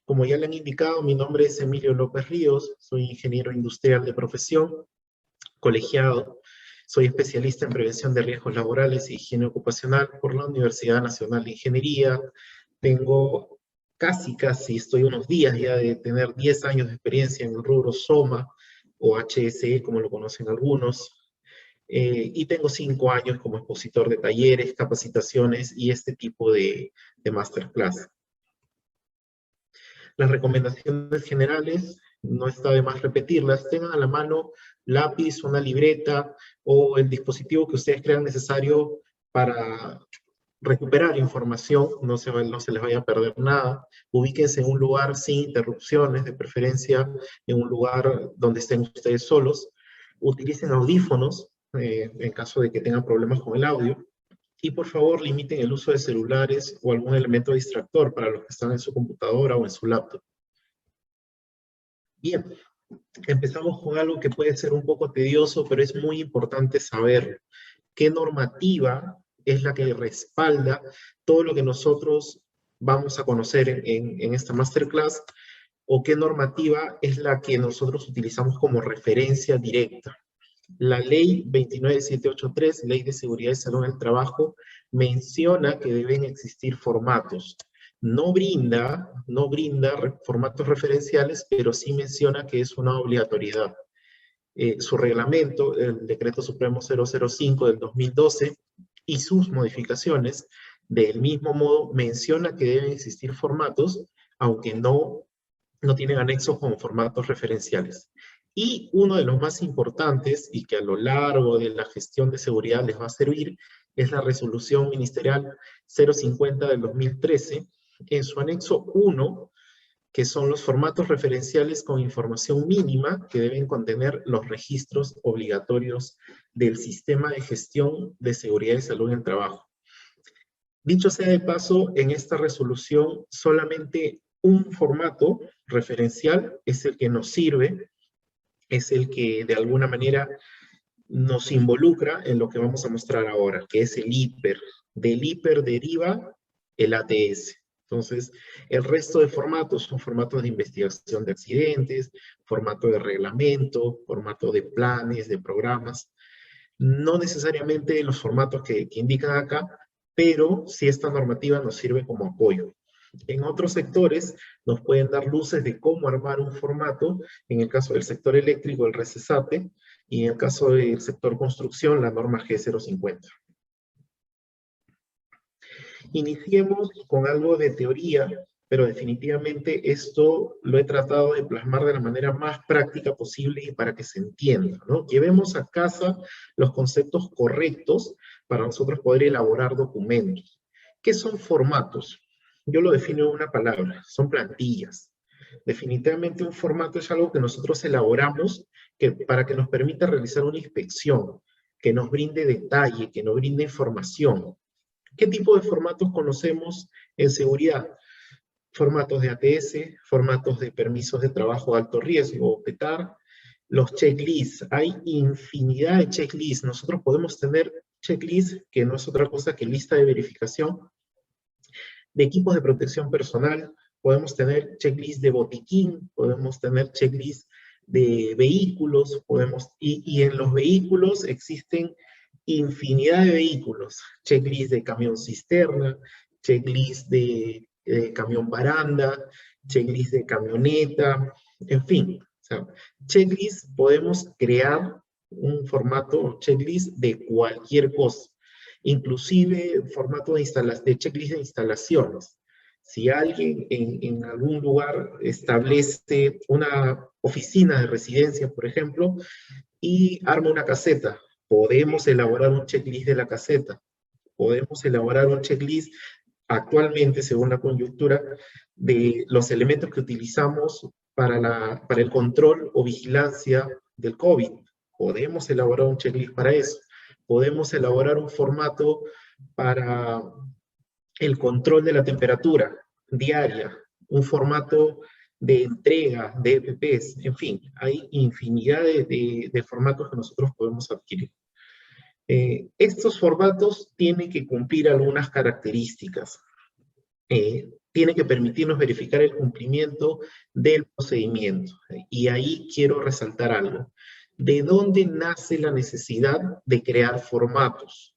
Como ya le han indicado, mi nombre es Emilio López Ríos, soy ingeniero industrial de profesión, colegiado, soy especialista en prevención de riesgos laborales y higiene ocupacional por la Universidad Nacional de Ingeniería. Tengo estoy unos días ya de tener 10 años de experiencia en el rubro SOMA o HSE, como lo conocen algunos, y tengo 5 años como expositor de talleres, capacitaciones y este tipo de masterclass. Las recomendaciones generales, no está de más repetirlas, tengan a la mano lápiz, una libreta o el dispositivo que ustedes crean necesario para recuperar información, no se les vaya a perder nada. Ubíquense en un lugar sin interrupciones, de preferencia en un lugar donde estén ustedes solos. Utilicen audífonos en caso de que tengan problemas con el audio. Y por favor limiten el uso de celulares o algún elemento distractor para los que están en su computadora o en su laptop. Bien, empezamos con algo que puede ser un poco tedioso, pero es muy importante saber qué normativa es la que respalda todo lo que nosotros vamos a conocer en esta masterclass, o qué normativa es la que nosotros utilizamos como referencia directa. La ley 29783, Ley de Seguridad y Salud en el Trabajo, menciona que deben existir formatos. No brinda formatos referenciales, pero sí menciona que es una obligatoriedad. Su reglamento, el Decreto Supremo 005 del 2012, y sus modificaciones, del mismo modo, menciona que deben existir formatos, aunque no tienen anexos como formatos referenciales. Y uno de los más importantes, y que a lo largo de la gestión de seguridad les va a servir, es la Resolución Ministerial 050 del 2013, en su anexo 1, que son los formatos referenciales con información mínima que deben contener los registros obligatorios del Sistema de Gestión de Seguridad y Salud en el Trabajo. Dicho sea de paso, en esta resolución solamente un formato referencial es el que nos sirve, es el que de alguna manera nos involucra en lo que vamos a mostrar ahora, que es el HIPER. Del HIPER deriva el ATS. Entonces, el resto de formatos son formatos de investigación de accidentes, formato de reglamento, formato de planes, de programas. No necesariamente los formatos que indican acá, pero sí esta normativa nos sirve como apoyo. En otros sectores nos pueden dar luces de cómo armar un formato, en el caso del sector eléctrico, el RECESATE, y en el caso del sector construcción, la norma G050. Iniciemos con algo de teoría, pero definitivamente esto lo he tratado de plasmar de la manera más práctica posible y para que se entienda, ¿no? Llevemos a casa los conceptos correctos para nosotros poder elaborar documentos. ¿Qué son formatos? Yo lo defino en una palabra, son plantillas. Definitivamente un formato es algo que nosotros elaboramos para que nos permita realizar una inspección, que nos brinde detalle, que nos brinde información. ¿Qué tipo de formatos conocemos en seguridad? Formatos de ATS, formatos de permisos de trabajo de alto riesgo, PETAR, los checklists. Hay infinidad de checklists. Nosotros podemos tener checklists, que no es otra cosa que lista de verificación de equipos de protección personal, podemos tener checklists de botiquín, podemos tener checklists de vehículos, y en los vehículos existen infinidad de vehículos, checklist de camión cisterna, checklist de camión baranda, checklist de camioneta, en fin, o sea, checklist, podemos crear un formato checklist de cualquier cosa, inclusive formato de checklist de instalaciones. Si alguien en algún lugar establece una oficina de residencia, por ejemplo, y arma una caseta, podemos elaborar un checklist de la caseta, podemos elaborar un checklist actualmente, según la coyuntura, de los elementos que utilizamos para el control o vigilancia del COVID. Podemos elaborar un checklist para eso. Podemos elaborar un formato para el control de la temperatura diaria, un formato de entrega de EPPs, en fin, hay infinidad de formatos que nosotros podemos adquirir. Estos formatos tienen que cumplir algunas características. tiene que permitirnos verificar el cumplimiento del procedimiento. Y ahí quiero resaltar algo. ¿De dónde nace la necesidad de crear formatos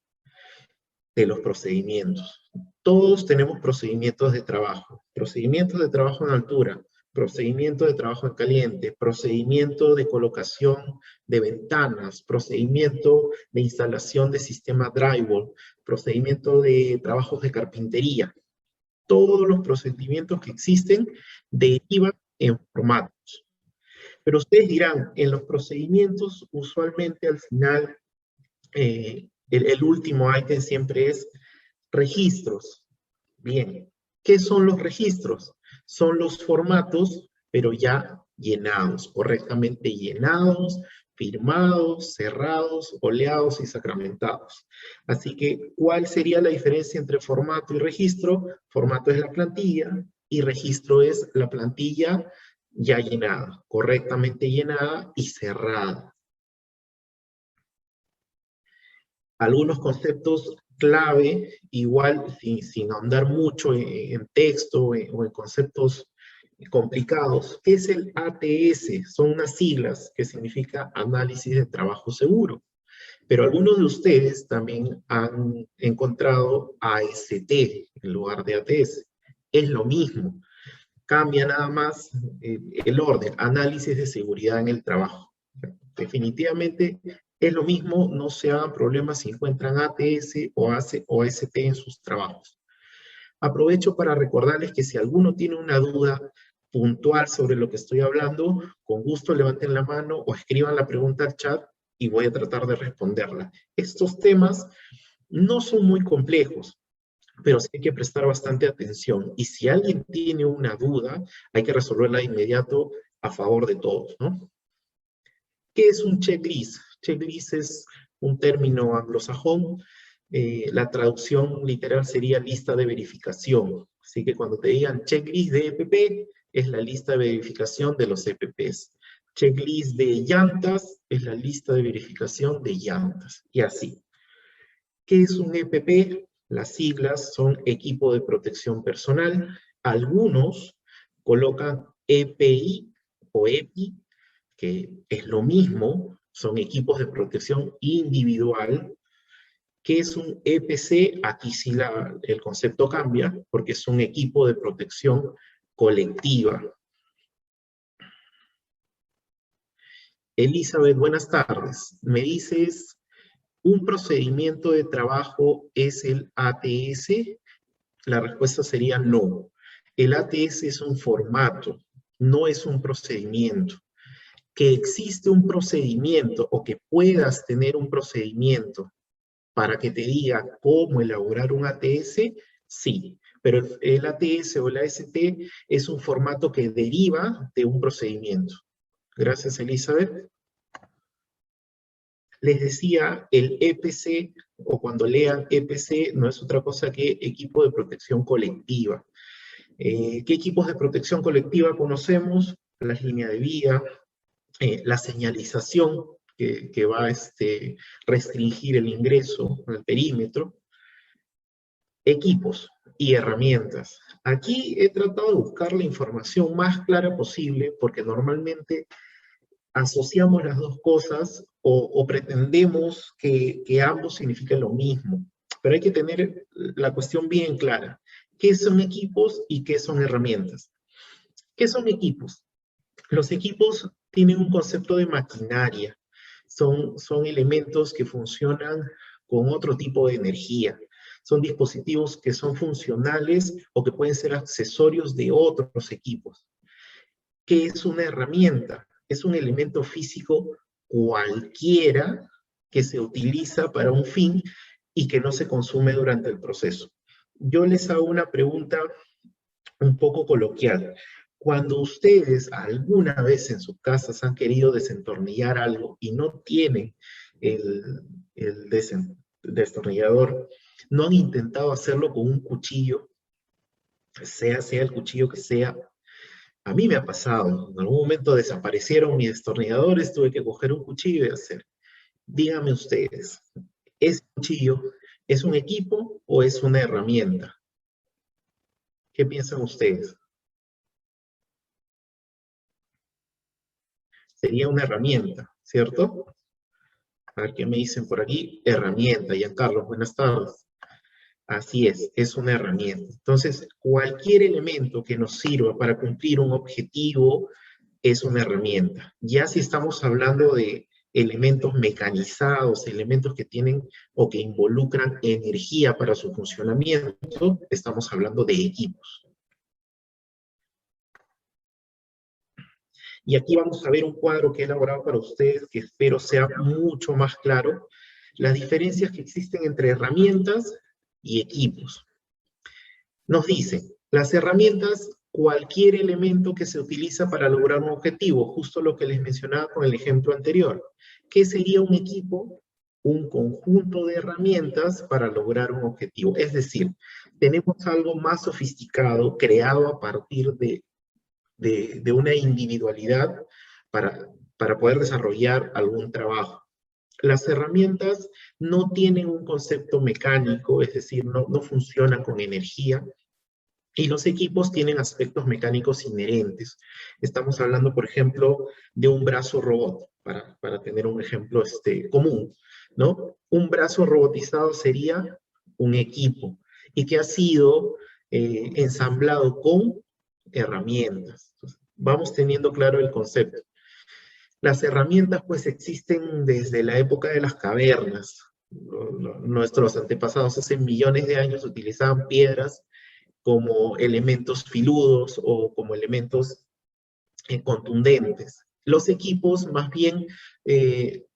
de los procedimientos? Todos tenemos procedimientos de trabajo en altura, procedimiento de trabajo en caliente, procedimiento de colocación de ventanas, procedimiento de instalación de sistema drywall, procedimiento de trabajos de carpintería. Todos los procedimientos que existen derivan en formatos. Pero ustedes dirán, en los procedimientos usualmente al final el último ítem siempre es registros. Bien, ¿qué son los registros? Son los formatos, pero ya llenados, correctamente llenados, firmados, cerrados, oleados y sacramentados. Así que, ¿cuál sería la diferencia entre formato y registro? Formato es la plantilla y registro es la plantilla ya llenada, correctamente llenada y cerrada. Algunos conceptos clave, igual sin ahondar mucho en texto o en conceptos complicados. ¿Qué es el ATS? Son unas siglas que significa Análisis de Trabajo Seguro. Pero algunos de ustedes también han encontrado AST en lugar de ATS. Es lo mismo. Cambia nada más el orden. Análisis de seguridad en el trabajo. Definitivamente es lo mismo, no se hagan problemas si encuentran ATS o AST en sus trabajos. Aprovecho para recordarles que si alguno tiene una duda puntual sobre lo que estoy hablando, con gusto levanten la mano o escriban la pregunta al chat y voy a tratar de responderla. Estos temas no son muy complejos, pero sí hay que prestar bastante atención. Y si alguien tiene una duda, hay que resolverla de inmediato a favor de todos, ¿no? ¿Qué es un checklist? Checklist es un término anglosajón. La traducción literal sería lista de verificación. Así que cuando te digan checklist de EPP, es la lista de verificación de los EPPs. Checklist de llantas es la lista de verificación de llantas. Y así. ¿Qué es un EPP? Las siglas son Equipo de Protección Personal. Algunos colocan EPI o EPI, que es lo mismo, son equipos de protección individual. ¿Qué es un EPC? Aquí sí el concepto cambia, porque es un equipo de protección colectiva. Elizabeth, buenas tardes. Me dices, ¿un procedimiento de trabajo es el ATS? La respuesta sería no. El ATS es un formato, no es un procedimiento. Que existe un procedimiento o que puedas tener un procedimiento para que te diga cómo elaborar un ATS, sí. Pero el ATS o el AST es un formato que deriva de un procedimiento. Gracias, Elizabeth. Les decía, el EPC, o cuando lean EPC, no es otra cosa que equipo de protección colectiva. ¿Qué equipos de protección colectiva conocemos? Las líneas de vía, la señalización que va a restringir el ingreso al perímetro, equipos y herramientas. Aquí he tratado de buscar la información más clara posible porque normalmente asociamos las dos cosas o pretendemos que ambos significan lo mismo. Pero hay que tener la cuestión bien clara. ¿Qué son equipos y qué son herramientas? ¿Qué son equipos? Los equipos tienen un concepto de maquinaria. Son elementos que funcionan con otro tipo de energía. Son dispositivos que son funcionales o que pueden ser accesorios de otros equipos. ¿Qué es una herramienta? Es un elemento físico cualquiera que se utiliza para un fin y que no se consume durante el proceso. Yo les hago una pregunta un poco coloquial. Cuando ustedes alguna vez en sus casas han querido desentornillar algo y no tienen el destornillador, no han intentado hacerlo con un cuchillo, sea el cuchillo que sea. A mí me ha pasado, en algún momento desaparecieron mis destornilladores, tuve que coger un cuchillo y hacer. Díganme ustedes, ¿ese cuchillo es un equipo o es una herramienta? ¿Qué piensan ustedes? Sería una herramienta, ¿cierto? A ver qué me dicen por aquí. Herramienta, Giancarlo, buenas tardes. Así es una herramienta. Entonces, cualquier elemento que nos sirva para cumplir un objetivo es una herramienta. Ya si estamos hablando de elementos mecanizados, elementos que tienen o que involucran energía para su funcionamiento, estamos hablando de equipos. Y aquí vamos a ver un cuadro que he elaborado para ustedes que espero sea mucho más claro. Las diferencias que existen entre herramientas y equipos. Nos dice, las herramientas, cualquier elemento que se utiliza para lograr un objetivo, justo lo que les mencionaba con el ejemplo anterior. ¿Qué sería un equipo? Un conjunto de herramientas para lograr un objetivo. Es decir, tenemos algo más sofisticado, creado a partir de una individualidad para poder desarrollar algún trabajo. Las herramientas no tienen un concepto mecánico, es decir, no funcionan con energía, y los equipos tienen aspectos mecánicos inherentes. Estamos hablando, por ejemplo, de un brazo robot, para tener un ejemplo común, ¿no? Un brazo robotizado sería un equipo y que ha sido ensamblado con herramientas. Entonces, vamos teniendo claro el concepto. Las herramientas pues existen desde la época de las cavernas. Nuestros antepasados hace millones de años utilizaban piedras como elementos filudos o como elementos contundentes. Los equipos más bien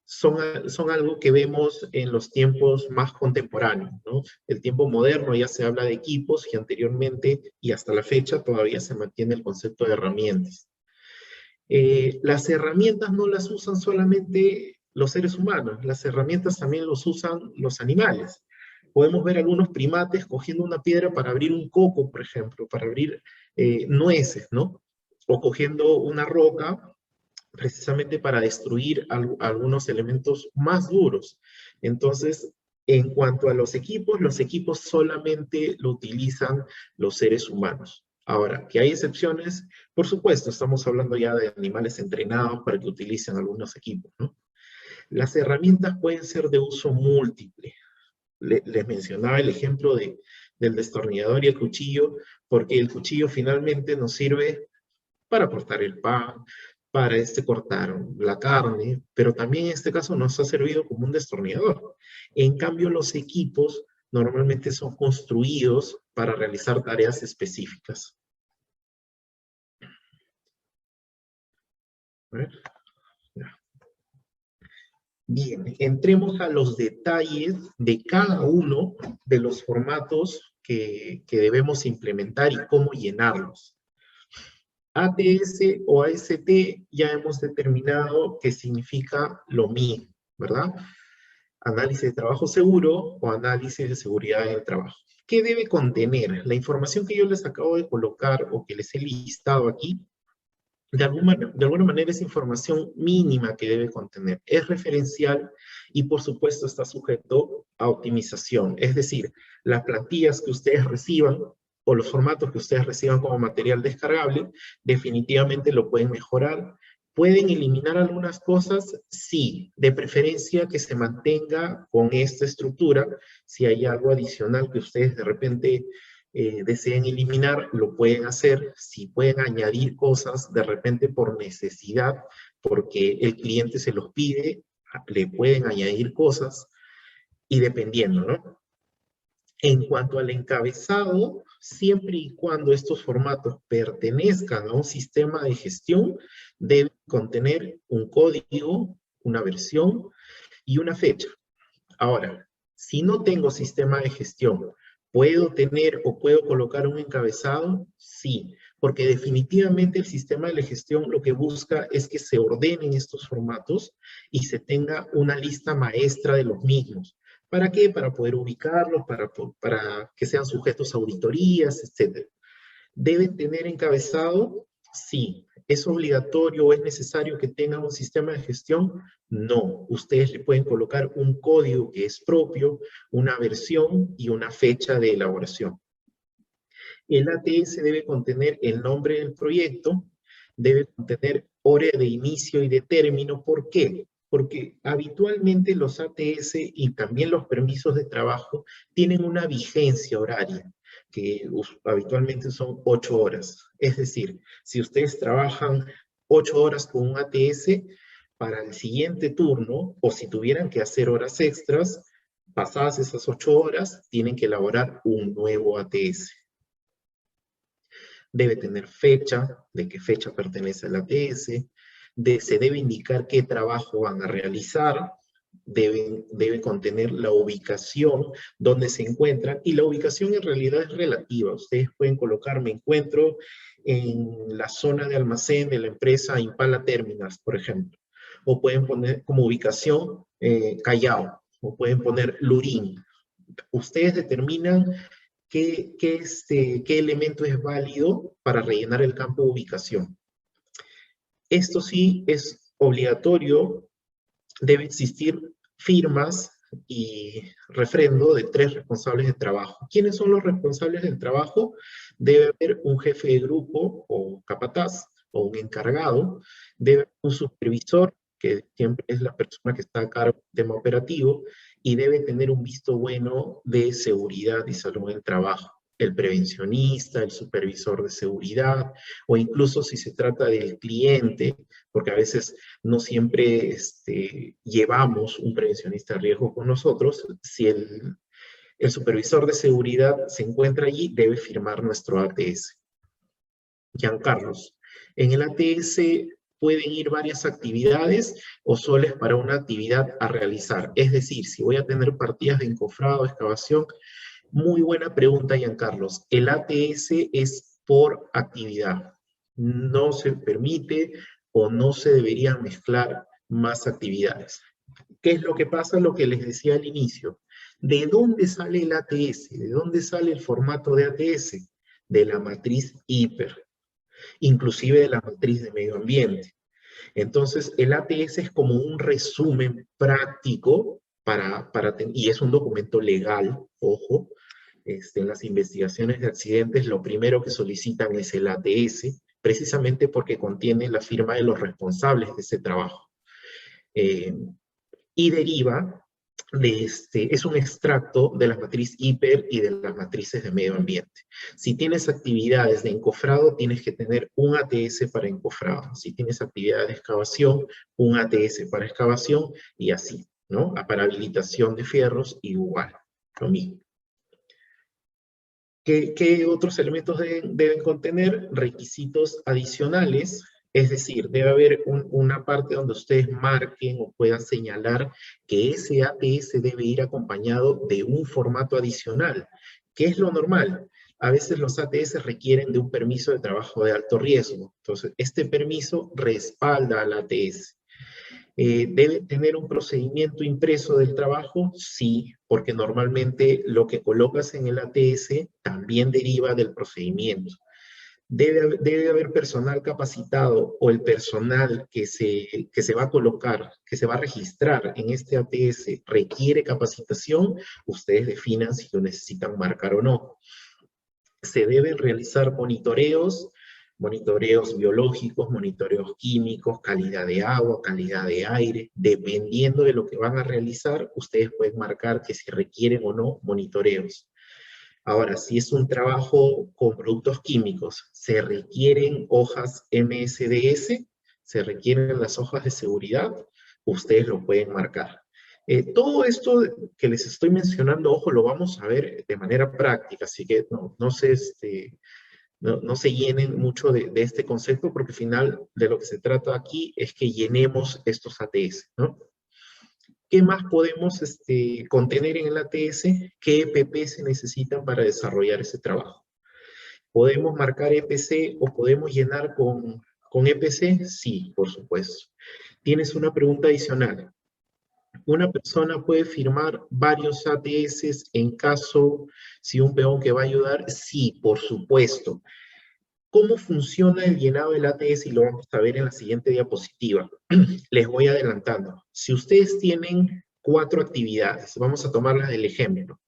son algo que vemos en los tiempos más contemporáneos, ¿no? El tiempo moderno ya se habla de equipos y anteriormente y hasta la fecha todavía se mantiene el concepto de herramientas. Las herramientas no las usan solamente los seres humanos, las herramientas también los usan los animales. Podemos ver algunos primates cogiendo una piedra para abrir un coco, por ejemplo, para abrir nueces, ¿no? O cogiendo una roca precisamente para destruir algunos elementos más duros. Entonces, en cuanto a los equipos solamente lo utilizan los seres humanos. Ahora, que hay excepciones, por supuesto, estamos hablando ya de animales entrenados para que utilicen algunos equipos, ¿no? Las herramientas pueden ser de uso múltiple. Les mencionaba el ejemplo del destornillador y el cuchillo, porque el cuchillo finalmente nos sirve para cortar el pan, para cortar la carne, pero también en este caso nos ha servido como un destornillador. En cambio, los equipos normalmente son construidos para realizar tareas específicas. A ver. Bien, entremos a los detalles de cada uno de los formatos que debemos implementar y cómo llenarlos. ATS o AST ya hemos determinado que significa lo mismo, ¿verdad? Análisis de trabajo seguro o análisis de seguridad en el trabajo. ¿Qué debe contener? La información que yo les acabo de colocar o que les he listado aquí, de alguna manera es información mínima que debe contener. Es referencial y por supuesto está sujeto a optimización. Es decir, las plantillas que ustedes reciban o los formatos que ustedes reciban como material descargable, definitivamente lo pueden mejorar. ¿Pueden eliminar algunas cosas? Sí, de preferencia que se mantenga con esta estructura. Si hay algo adicional que ustedes de repente deseen eliminar, lo pueden hacer. Si pueden añadir cosas de repente por necesidad, porque el cliente se los pide, le pueden añadir cosas y dependiendo, ¿no? En cuanto al encabezado, siempre y cuando estos formatos pertenezcan a un sistema de gestión, deben contener un código, una versión y una fecha. Ahora, si no tengo sistema de gestión, ¿puedo tener o puedo colocar un encabezado? Sí, porque definitivamente el sistema de gestión lo que busca es que se ordenen estos formatos y se tenga una lista maestra de los mismos. ¿Para qué? Para poder ubicarlos, para que sean sujetos a auditorías, etc. ¿Deben tener encabezado? Sí. ¿Es obligatorio o es necesario que tengan un sistema de gestión? No. Ustedes le pueden colocar un código que es propio, una versión y una fecha de elaboración. El ATS debe contener el nombre del proyecto, debe contener hora de inicio y de término. ¿Por qué? Porque habitualmente los ATS y también los permisos de trabajo tienen una vigencia horaria, que habitualmente son 8 horas. Es decir, si ustedes trabajan 8 horas con un ATS, para el siguiente turno, o si tuvieran que hacer horas extras, pasadas esas 8 horas, tienen que elaborar un nuevo ATS. Debe tener fecha, de qué fecha pertenece al ATS, se debe indicar qué trabajo van a realizar, debe contener la ubicación donde se encuentran, y la ubicación en realidad es relativa. Ustedes pueden colocar, me encuentro en la zona de almacén de la empresa Impala Terminals, por ejemplo, o pueden poner como ubicación Callao, o pueden poner Lurín. Ustedes determinan qué elemento es válido para rellenar el campo de ubicación. Esto sí es obligatorio, debe existir firmas y refrendo de 3 responsables de trabajo. ¿Quiénes son los responsables del trabajo? Debe haber un jefe de grupo o capataz o un encargado, debe haber un supervisor, que siempre es la persona que está a cargo del tema operativo, y debe tener un visto bueno de seguridad y salud en el trabajo. El prevencionista, el supervisor de seguridad, o incluso si se trata del cliente, porque a veces no siempre llevamos un prevencionista de riesgo con nosotros. Si el supervisor de seguridad se encuentra allí, debe firmar nuestro ATS. Giancarlos, en el ATS pueden ir varias actividades o solo es para una actividad a realizar. Es decir, si voy a tener partidas de encofrado, excavación. Muy buena pregunta, Giancarlos. El ATS es por actividad. No se permite o no se deberían mezclar más actividades. ¿Qué es lo que pasa? Lo que les decía al inicio. ¿De dónde sale el ATS? ¿De dónde sale el formato de ATS? De la matriz HIPER, inclusive de la matriz de medio ambiente. Entonces, el ATS es como un resumen práctico y es un documento legal, ojo. En las investigaciones de accidentes, lo primero que solicitan es el ATS, precisamente porque contiene la firma de los responsables de ese trabajo. Y deriva es un extracto de la matriz HIPER y de las matrices de medio ambiente. Si tienes actividades de encofrado, tienes que tener un ATS para encofrado. Si tienes actividades de excavación, un ATS para excavación, y así, ¿no? Para habilitación de fierros, igual, lo mismo. ¿Qué otros elementos deben contener? Requisitos adicionales, es decir, debe haber una parte donde ustedes marquen o puedan señalar que ese ATS debe ir acompañado de un formato adicional. ¿Qué es lo normal? A veces los ATS requieren de un permiso de trabajo de alto riesgo. Entonces, este permiso respalda al ATS. ¿Debe tener un procedimiento impreso del trabajo? Sí, porque normalmente lo que colocas en el ATS también deriva del procedimiento. Debe haber personal capacitado, o el personal que se va a colocar, que se va a registrar en este ATS requiere capacitación. Ustedes definan si lo necesitan marcar o no. Se deben realizar monitoreos biológicos, monitoreos químicos, calidad de agua, calidad de aire. Dependiendo de lo que van a realizar, ustedes pueden marcar que si requieren o no monitoreos. Ahora, si es un trabajo con productos químicos, se requieren hojas MSDS, se requieren las hojas de seguridad, ustedes lo pueden marcar. Todo esto que les estoy mencionando, ojo, lo vamos a ver de manera práctica, así que no se llenen mucho de este concepto, porque al final de lo que se trata aquí es que llenemos estos ATS, ¿no? ¿Qué más podemos contener en el ATS? ¿Qué EPP se necesitan para desarrollar ese trabajo? ¿Podemos marcar EPC o podemos llenar con EPC? Sí, por supuesto. Tienes una pregunta adicional. ¿Una persona puede firmar varios ATS en caso, si un peón que va a ayudar? Sí, por supuesto. ¿Cómo funciona el llenado del ATS? Y lo vamos a ver en la siguiente diapositiva. Les voy adelantando. Si ustedes tienen 4 actividades, vamos a tomarlas del ejemplo.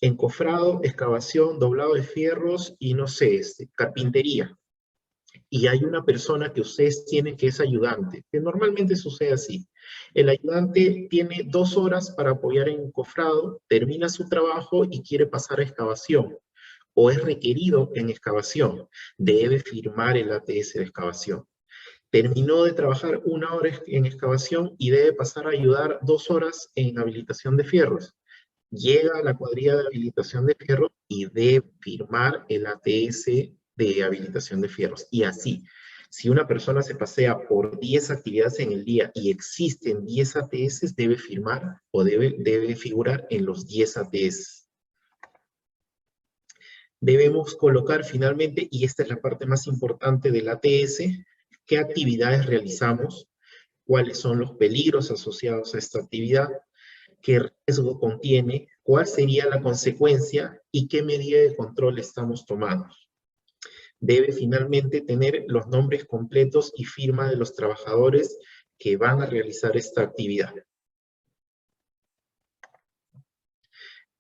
encofrado, excavación, doblado de fierros y no sé, carpintería. Y hay una persona que ustedes tienen que es ayudante, que normalmente sucede así. El ayudante tiene 2 horas para apoyar en encofrado, termina su trabajo y quiere pasar a excavación, o es requerido en excavación, debe firmar el ATS de excavación. Terminó de trabajar 1 hora en excavación y debe pasar a ayudar 2 horas en habilitación de fierros. Llega a la cuadrilla de habilitación de fierros y debe firmar el ATS de habilitación de fierros. Y así, si una persona se pasea por 10 actividades en el día y existen 10 ATS, debe firmar o debe figurar en los 10 ATS. Debemos colocar finalmente, y esta es la parte más importante del ATS, qué actividades realizamos, cuáles son los peligros asociados a esta actividad, qué riesgo contiene, cuál sería la consecuencia y qué medida de control estamos tomando. Debe finalmente tener los nombres completos y firma de los trabajadores que van a realizar esta actividad.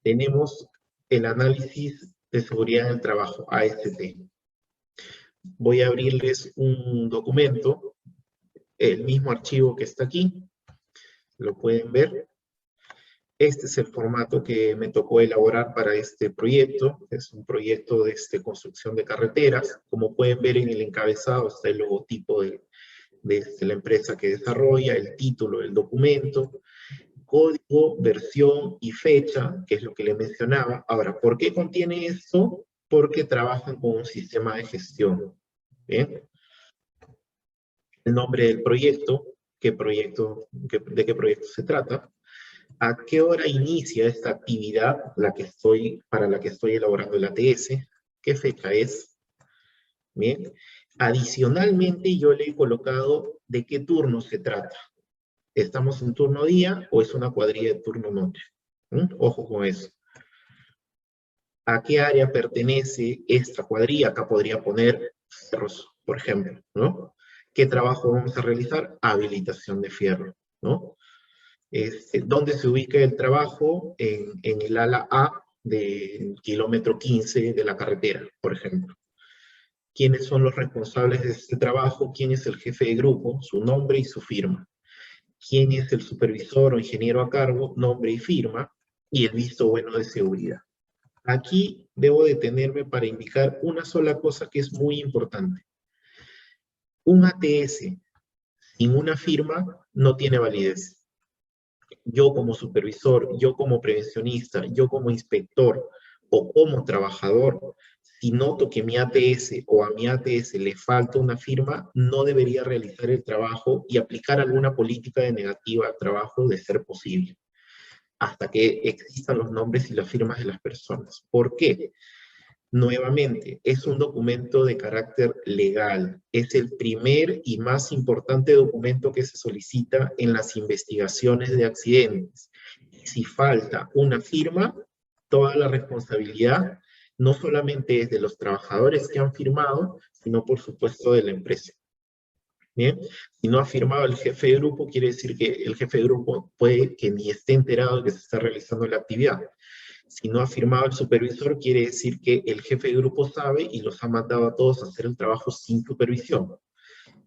Tenemos el análisis de seguridad del trabajo, AST. Voy a abrirles un documento, el mismo archivo que está aquí, lo pueden ver. Este es el formato que me tocó elaborar para este proyecto. Es un proyecto de construcción de carreteras. Como pueden ver en el encabezado está el logotipo de la empresa que desarrolla, el título del documento, código, versión y fecha, que es lo que le mencionaba. Ahora, ¿por qué contiene esto? Porque trabajan con un sistema de gestión. ¿Bien? El nombre del proyecto, de qué proyecto se trata, a qué hora inicia esta actividad para la que estoy elaborando el ATS, qué fecha es. Bien. Adicionalmente, yo le he colocado de qué turno se trata. ¿Estamos en turno día o es una cuadrilla de turno noche? Ojo con eso. ¿A qué área pertenece esta cuadrilla? Acá podría poner fierros, por ejemplo, ¿no? ¿Qué trabajo vamos a realizar? Habilitación de fierro, ¿no? ¿Dónde se ubica el trabajo? En el ala A del kilómetro 15 de la carretera, por ejemplo. ¿Quiénes son los responsables de este trabajo? ¿Quién es el jefe de grupo? Su nombre y su firma. ¿Quién es el supervisor o ingeniero a cargo? Nombre y firma. Y el visto bueno de seguridad. Aquí debo detenerme para indicar una sola cosa que es muy importante. Un ATS sin una firma no tiene validez. Yo como supervisor, yo como prevencionista, yo como inspector o como trabajador, si noto que mi ATS o a mi ATS le falta una firma, no debería realizar el trabajo y aplicar alguna política de negativa al trabajo de ser posible, hasta que existan los nombres y las firmas de las personas. ¿Por qué? Nuevamente, es un documento de carácter legal. Es el primer y más importante documento que se solicita en las investigaciones de accidentes. Si falta una firma, toda la responsabilidad no solamente es de los trabajadores que han firmado, sino por supuesto de la empresa. Bien, si no ha firmado el jefe de grupo, quiere decir que el jefe de grupo puede que ni esté enterado de que se está realizando la actividad. Si no ha firmado el supervisor, quiere decir que el jefe de grupo sabe y los ha mandado a todos a hacer el trabajo sin supervisión.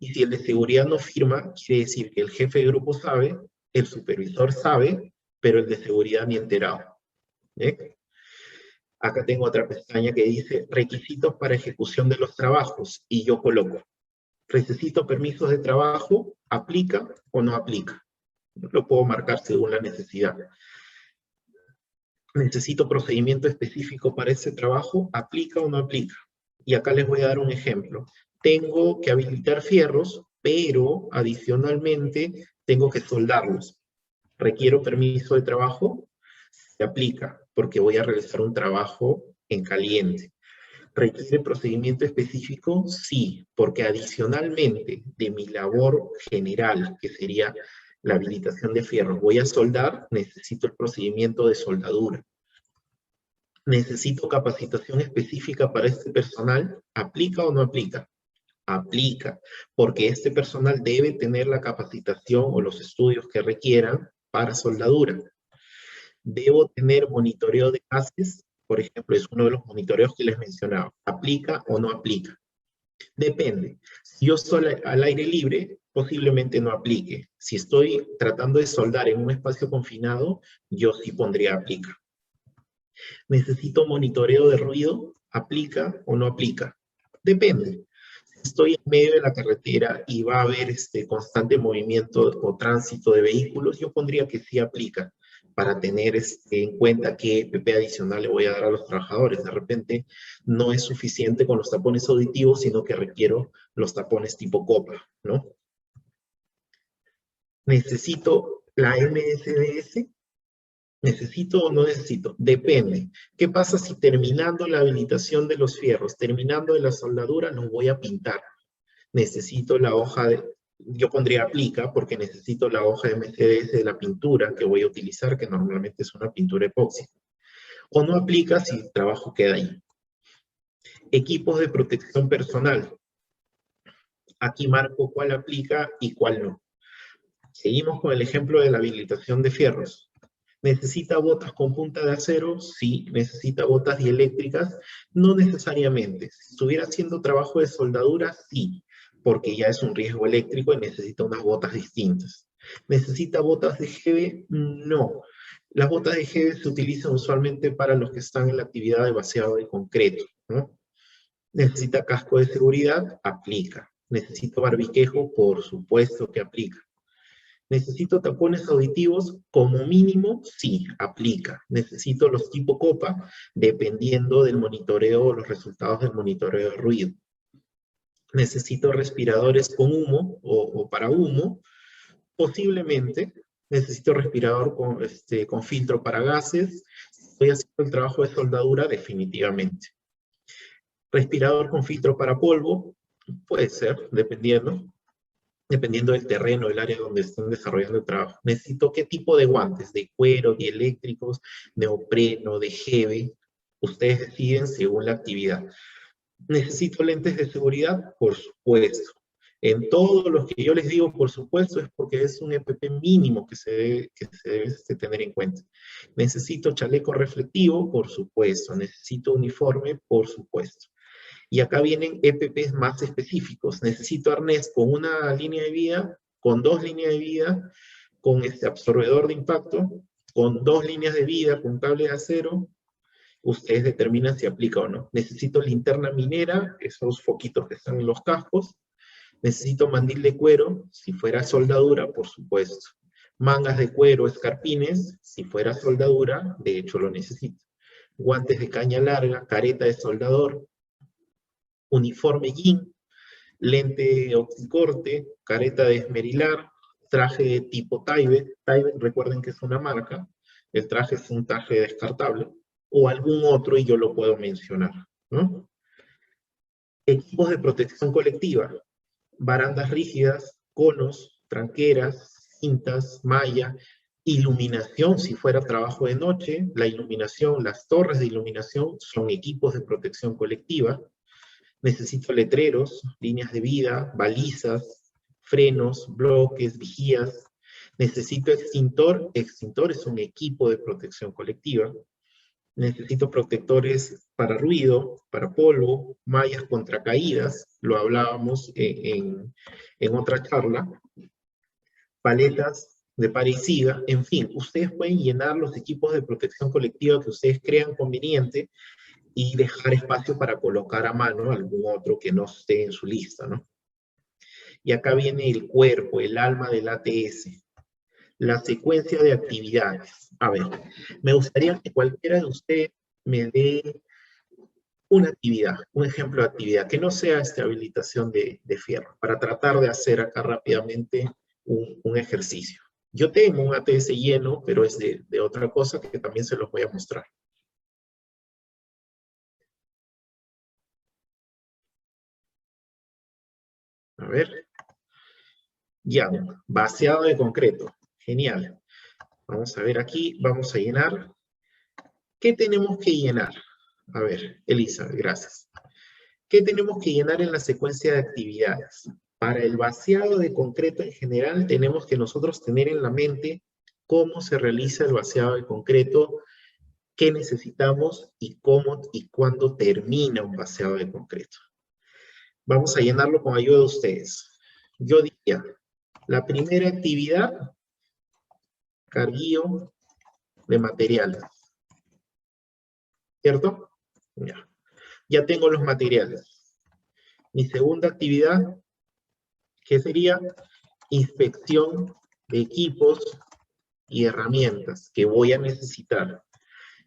Y si el de seguridad no firma, quiere decir que el jefe de grupo sabe, el supervisor sabe, pero el de seguridad ni enterado. ¿Eh? Acá tengo otra pestaña que dice requisitos para ejecución de los trabajos y yo coloco necesito permisos de trabajo, aplica o no aplica. Lo puedo marcar según la necesidad. Necesito procedimiento específico para ese trabajo, aplica o no aplica. Y acá les voy a dar un ejemplo. Tengo que habilitar fierros, pero adicionalmente tengo que soldarlos. ¿Requiero permiso de trabajo? Se aplica, porque voy a realizar un trabajo en caliente. ¿Requiere procedimiento específico? Sí, porque adicionalmente de mi labor general, que sería la habilitación de fierros, voy a soldar, necesito el procedimiento de soldadura. ¿Necesito capacitación específica para este personal? ¿Aplica o no aplica? Aplica, porque este personal debe tener la capacitación o los estudios que requieran para soldadura. ¿Debo tener monitoreo de gases? por ejemplo, es uno de los monitoreos que les mencionaba. ¿Aplica o no aplica? Depende. Si yo estoy al aire libre, posiblemente no aplique. Si estoy tratando de soldar en un espacio confinado, yo sí pondría aplica. ¿Necesito monitoreo de ruido? ¿Aplica o no aplica? Depende. Si estoy en medio de la carretera y va a haber constante movimiento o tránsito de vehículos, yo pondría que sí aplica para tener en cuenta qué PP adicional le voy a dar a los trabajadores. De repente no es suficiente con los tapones auditivos, sino que requiero los tapones tipo copa, ¿no? ¿Necesito la MSDS? ¿Necesito o no necesito? Depende. ¿Qué pasa si terminando la habilitación de los fierros, terminando de la soldadura, los voy a pintar? Necesito la hoja de... Yo pondría aplica porque necesito la hoja de MCDS de la pintura que voy a utilizar, que normalmente es una pintura epóxica. O no aplica si el trabajo queda ahí. Equipos de protección personal. Aquí marco cuál aplica y cuál no. Seguimos con el ejemplo de la habilitación de fierros. ¿Necesita botas con punta de acero? Sí. ¿Necesita botas dieléctricas? No necesariamente. Si estuviera haciendo trabajo de soldadura, sí, porque ya es un riesgo eléctrico y necesita unas botas distintas. ¿Necesita botas de GB? No. Las botas de GB se utilizan usualmente para los que están en la actividad de vaciado de concreto, ¿no? ¿Necesita casco de seguridad? Aplica. ¿Necesito barbiquejo? Por supuesto que aplica. ¿Necesito tapones auditivos? Como mínimo, sí, aplica. ¿Necesito los tipo copa? Dependiendo del monitoreo o los resultados del monitoreo de ruido. ¿Necesito respiradores con humo o para humo? Posiblemente. ¿Necesito respirador con filtro para gases? ¿Estoy haciendo el trabajo de soldadura? Definitivamente. ¿Respirador con filtro para polvo? Puede ser, dependiendo del terreno, el área donde estén desarrollando el trabajo. ¿Necesito qué tipo de guantes? ¿De cuero, dieléctricos, neopreno, de jeve? Ustedes deciden según la actividad. ¿Necesito lentes de seguridad? Por supuesto. En todos los que yo les digo, por supuesto, es porque es un EPP mínimo que se debe tener en cuenta. ¿Necesito chaleco reflectivo? Por supuesto. ¿Necesito uniforme? Por supuesto. Y acá vienen EPPs más específicos. Necesito arnés con una línea de vida, con 2 líneas de vida, con absorbedor de impacto, con 2 líneas de vida, con cable de acero. Ustedes determinan si aplica o no. Necesito linterna minera, esos foquitos que están en los cascos. Necesito mandil de cuero, si fuera soldadura, por supuesto. Mangas de cuero, escarpines, si fuera soldadura, de hecho lo necesito. Guantes de caña larga, careta de soldador, uniforme jean, lente oxicorte, careta de esmerilar, traje de tipo Taibe. Taibe, recuerden que es una marca. El traje es un traje descartable. O algún otro y yo lo puedo mencionar, ¿no? Equipos de protección colectiva. Barandas rígidas, conos, tranqueras, cintas, malla, iluminación si fuera trabajo de noche. La iluminación, las torres de iluminación son equipos de protección colectiva. Necesito letreros, líneas de vida, balizas, frenos, bloques, vigías. Necesito extintor. Extintor es un equipo de protección colectiva. Necesito protectores para ruido, para polvo, mallas contra caídas. Lo hablábamos en otra charla. Paletas de para y siga. En fin, ustedes pueden llenar los equipos de protección colectiva que ustedes crean conveniente y dejar espacio para colocar a mano algún otro que no esté en su lista, ¿no? Y acá viene el cuerpo, el alma del ATS, la secuencia de actividades. A ver, me gustaría que cualquiera de ustedes me dé una actividad, un ejemplo de actividad, que no sea esta habilitación de fierro, para tratar de hacer acá rápidamente un ejercicio. Yo tengo un ATS lleno, pero es de otra cosa que también se los voy a mostrar. A ver. Ya, vaciado de concreto. Genial. Vamos a ver aquí, vamos a llenar. ¿Qué tenemos que llenar? A ver, Elisa, gracias. ¿Qué tenemos que llenar en la secuencia de actividades? Para el vaciado de concreto en general, tenemos que nosotros tener en la mente cómo se realiza el vaciado de concreto qué necesitamos y cómo y cuándo termina un vaciado de concreto. Vamos a llenarlo con ayuda de ustedes. Yo diría, la primera actividad, carguillo de materiales. ¿Cierto? Ya. Ya tengo los materiales. Mi segunda actividad, ¿qué sería? Inspección de equipos y herramientas que voy a necesitar.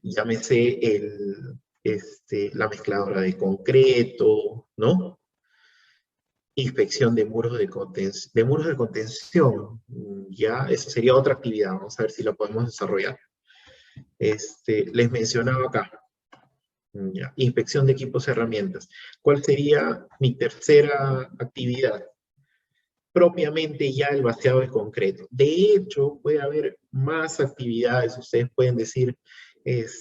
Llámese la mezcladora de concreto, ¿no? Inspección de muros de contención. Ya, esa sería otra actividad. Vamos a ver si la podemos desarrollar. Les mencionaba acá. Ya, inspección de equipos y herramientas. ¿Cuál sería mi tercera actividad? Propiamente ya el vaciado de concreto. De hecho, puede haber más actividades. Ustedes pueden decir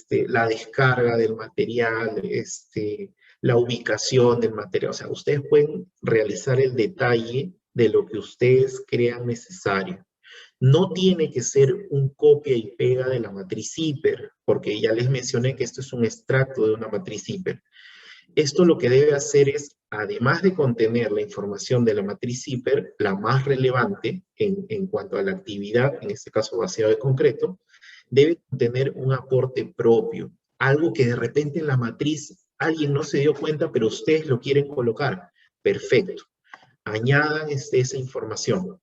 la descarga del material, la ubicación del material. O sea, ustedes pueden realizar el detalle de lo que ustedes crean necesario. No tiene que ser un copia y pega de la matriz Zipper, porque ya les mencioné que esto es un extracto de una matriz Zipper. Esto lo que debe hacer es, además de contener la información de la matriz Zipper, la más relevante en cuanto a la actividad, en este caso vaciado de concreto, debe tener un aporte propio, algo que de repente en la matriz alguien no se dio cuenta, pero ustedes lo quieren colocar. Perfecto. Añadan esa información,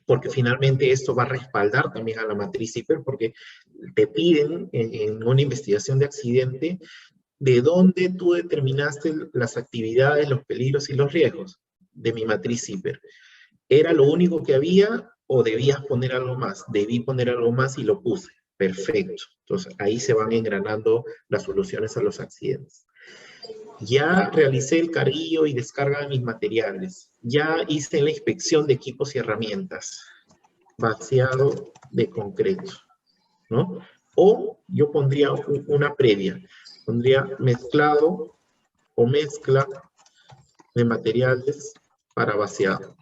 porque finalmente esto va a respaldar también a la matriz Zipper, porque te piden en una investigación de accidente de dónde tú determinaste las actividades, los peligros y los riesgos de mi matriz Zipper. ¿Era lo único que había o debías poner algo más? Debí poner algo más y lo puse. Perfecto. Entonces ahí se van engranando las soluciones a los accidentes. Ya realicé el carguillo y descarga de mis materiales. Ya hice la inspección de equipos y herramientas. Vaciado de concreto, ¿no? O yo pondría una previa. Pondría mezclado o mezcla de materiales para vaciado.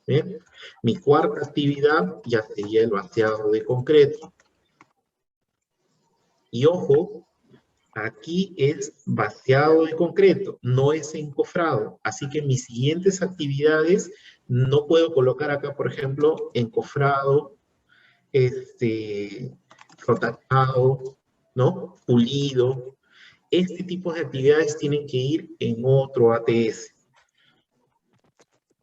¿Bien? Mi cuarta actividad ya sería el vaciado de concreto. Y ojo, aquí es vaciado de concreto, no es encofrado. Así que mis siguientes actividades no puedo colocar acá, por ejemplo, encofrado, rotacado, ¿no? Pulido. Este tipo de actividades tienen que ir en otro ATS.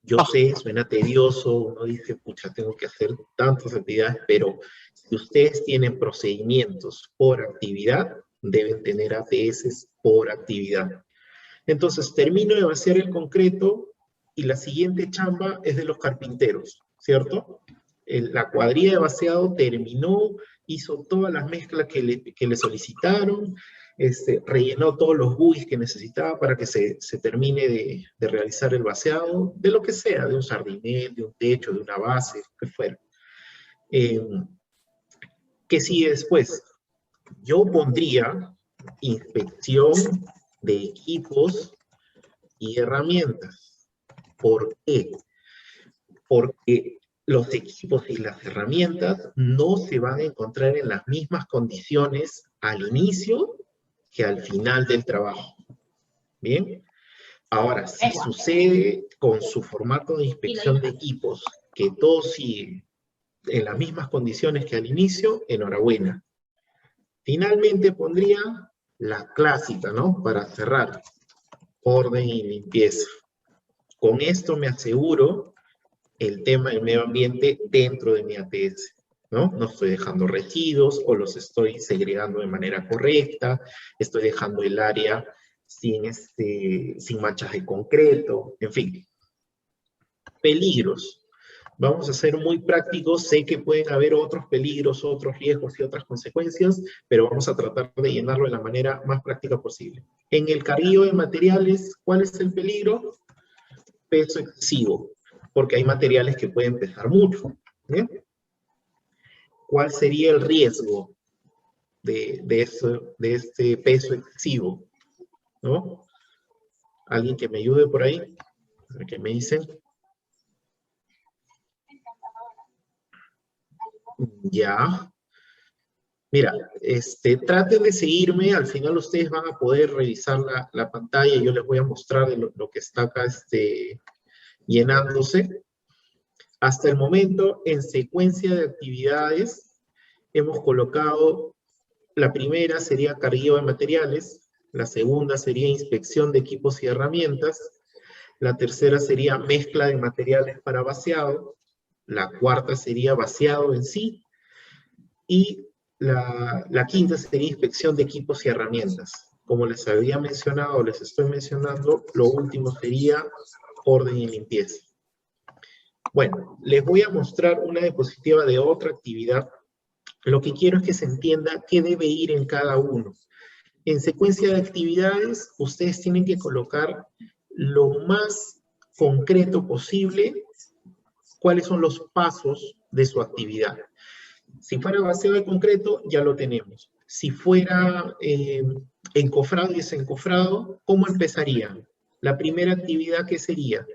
Yo sé, suena tedioso, uno dice, pucha, tengo que hacer tantas actividades, pero si ustedes tienen procedimientos por actividad, deben tener ATS por actividad. Entonces, termino de vaciar el concreto y la siguiente chamba es de los carpinteros, ¿cierto? La cuadrilla de vaciado terminó, hizo todas las mezclas que le solicitaron, rellenó todos los buis que necesitaba para que se termine de realizar el vaciado, de lo que sea, de un sardinel, de un techo, de una base, que fuera. ¿Qué sigue después? Yo pondría inspección de equipos y herramientas. ¿Por qué? Porque los equipos y las herramientas no se van a encontrar en las mismas condiciones al inicio que al final del trabajo. ¿Bien? Ahora, si sucede con su formato de inspección de equipos que todo sigue en las mismas condiciones que al inicio, enhorabuena. Finalmente pondría la clásica, ¿no? Para cerrar, orden y limpieza. Con esto me aseguro el tema del medio ambiente dentro de mi ATS, ¿no? No estoy dejando residuos o los estoy segregando de manera correcta, estoy dejando el área sin manchas de concreto, en fin. Peligros. Vamos a ser muy prácticos, sé que pueden haber otros peligros, otros riesgos y otras consecuencias, pero vamos a tratar de llenarlo de la manera más práctica posible. En el carguillo de materiales, ¿cuál es el peligro? Peso excesivo, porque hay materiales que pueden pesar mucho. ¿Bien? ¿Cuál sería el riesgo de este peso excesivo? ¿No? ¿Alguien que me ayude por ahí? ¿Qué me dicen? Ya. Mira, traten de seguirme, al final ustedes van a poder revisar la pantalla, yo les voy a mostrar lo que está acá llenándose. Hasta el momento, en secuencia de actividades, hemos colocado, la primera sería cargueo de materiales, la segunda sería inspección de equipos y herramientas, la tercera sería mezcla de materiales para vaciado, la cuarta sería vaciado en sí, y la quinta sería inspección de equipos y herramientas. Como les había mencionado, les estoy mencionando, lo último sería orden y limpieza. Bueno, les voy a mostrar una diapositiva de otra actividad. Lo que quiero es que se entienda qué debe ir en cada uno. En secuencia de actividades, ustedes tienen que colocar lo más concreto posible cuáles son los pasos de su actividad. Si fuera vaciado de concreto, ya lo tenemos. Si fuera encofrado y desencofrado, ¿cómo empezaría? La primera actividad, ¿qué sería?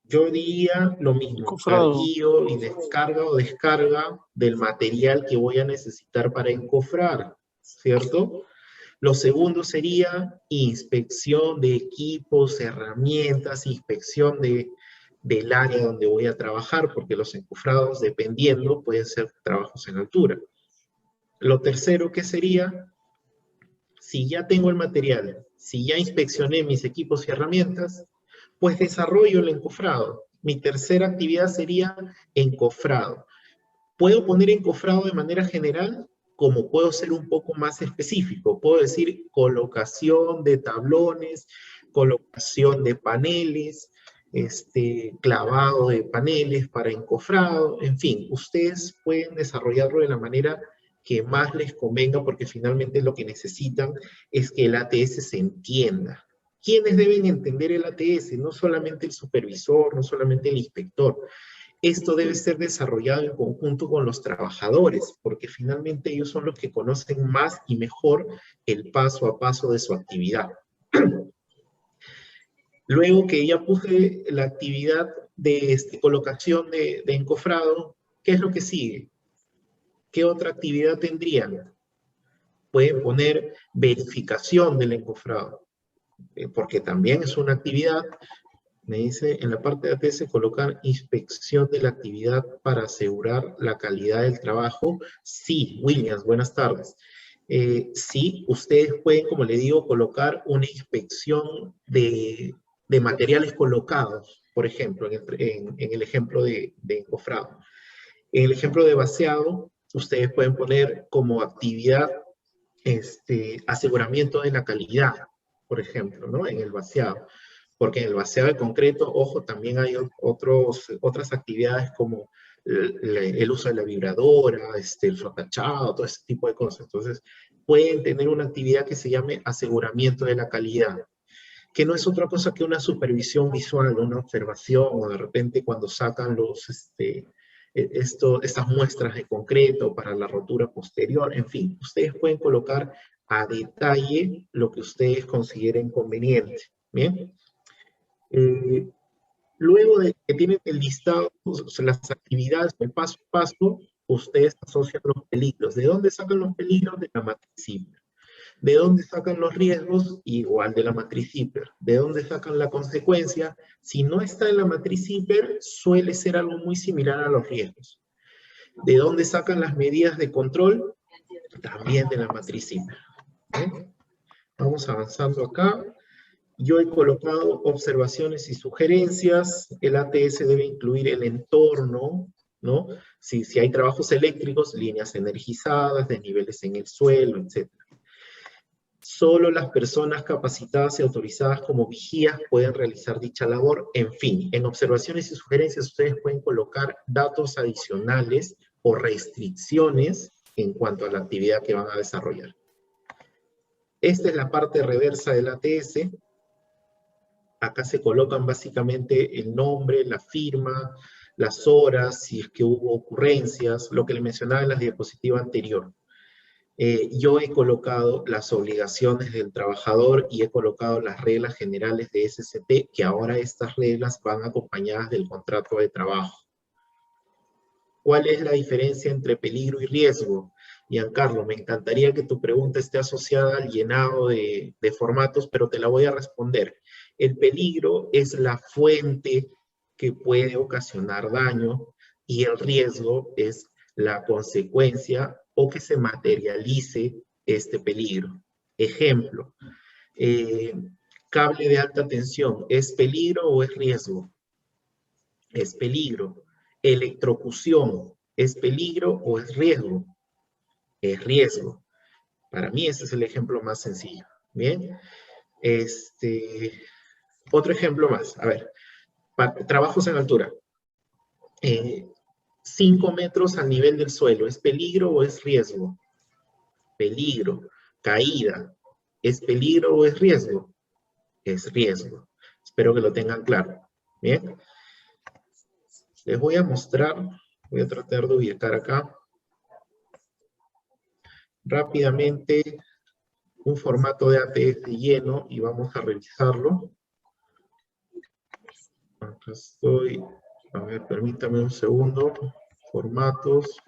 Yo diría lo mismo, Encofrado. carguío y descarga o descarga del material que voy a necesitar para encofrar, ¿cierto? Lo segundo sería inspección de equipos, herramientas, inspección del área donde voy a trabajar, porque los encofrados, dependiendo, pueden ser trabajos en altura. Lo tercero que sería, si ya tengo el material, si ya inspeccioné mis equipos y herramientas, pues desarrollo el encofrado. Mi tercera actividad sería encofrado. Puedo poner encofrado de manera general, como puedo ser un poco más específico. Puedo decir colocación de tablones, colocación de paneles, clavado de paneles para encofrado, en fin, ustedes pueden desarrollarlo de la manera que más les convenga, porque finalmente lo que necesitan es que el ATS se entienda. ¿Quiénes deben entender el ATS? No solamente el supervisor, no solamente el inspector. Esto debe ser desarrollado en conjunto con los trabajadores, porque finalmente ellos son los que conocen más y mejor el paso a paso de su actividad. Luego que ya puse la actividad de colocación de encofrado, ¿qué es lo que sigue? ¿Qué otra actividad tendrían? Pueden poner verificación del encofrado, porque también es una actividad. Me dice en la parte de ATS colocar inspección de la actividad para asegurar la calidad del trabajo. Sí, Williams, buenas tardes. Sí, ustedes pueden, como le digo, colocar una inspección de materiales colocados, por ejemplo, en el ejemplo de encofrado. En el ejemplo de vaciado, ustedes pueden poner como actividad aseguramiento de la calidad, por ejemplo, ¿no? En el vaciado. Porque en el vaciado de concreto, ojo, también hay otras actividades como el uso de la vibradora, el frotachado, todo ese tipo de cosas. Entonces, pueden tener una actividad que se llame aseguramiento de la calidad, que no es otra cosa que una supervisión visual, una observación, o de repente cuando sacan estas muestras de concreto para la rotura posterior, en fin, ustedes pueden colocar a detalle lo que ustedes consideren conveniente, ¿bien? Luego de que tienen el listado, las actividades, el paso a paso, ustedes asocian los peligros. ¿De dónde sacan los peligros? De la matriz CIPER. ¿De dónde sacan los riesgos? Igual de la matriz CIPER. ¿De dónde sacan la consecuencia? Si no está en la matriz CIPER, suele ser algo muy similar a los riesgos. ¿De dónde sacan las medidas de control? También de la matriz CIPER. ¿Bien? Vamos avanzando acá. Yo he colocado observaciones y sugerencias. El ATS debe incluir el entorno, ¿no? Si hay trabajos eléctricos, líneas energizadas, desniveles en el suelo, etc. Solo las personas capacitadas y autorizadas como vigías pueden realizar dicha labor. En fin, en observaciones y sugerencias ustedes pueden colocar datos adicionales o restricciones en cuanto a la actividad que van a desarrollar. Esta es la parte reversa del ATS. Acá se colocan básicamente el nombre, la firma, las horas, si es que hubo ocurrencias, lo que le mencionaba en la diapositiva anterior. Yo he colocado las obligaciones del trabajador y he colocado las reglas generales de SCT, que ahora estas reglas van acompañadas del contrato de trabajo. ¿Cuál es la diferencia entre peligro y riesgo? Giancarlo, me encantaría que tu pregunta esté asociada al llenado de formatos, pero te la voy a responder. El peligro es la fuente que puede ocasionar daño y el riesgo es la consecuencia o que se materialice este peligro. Ejemplo, eh, cable de alta tensión, ¿es peligro o es riesgo? Es peligro. Electrocución, ¿es peligro o es riesgo? Es riesgo. Para mí ese es el ejemplo más sencillo. Bien. Otro ejemplo más. A ver, trabajos en altura. 5 metros al nivel del suelo, ¿es peligro o es riesgo? Peligro. Caída, ¿es peligro o es riesgo? Es riesgo. Espero que lo tengan claro. Bien. Les voy a mostrar, voy a tratar de ubicar acá rápidamente un formato de ATS lleno y vamos a revisarlo. Acá estoy. A ver, permítame un segundo. Formatos.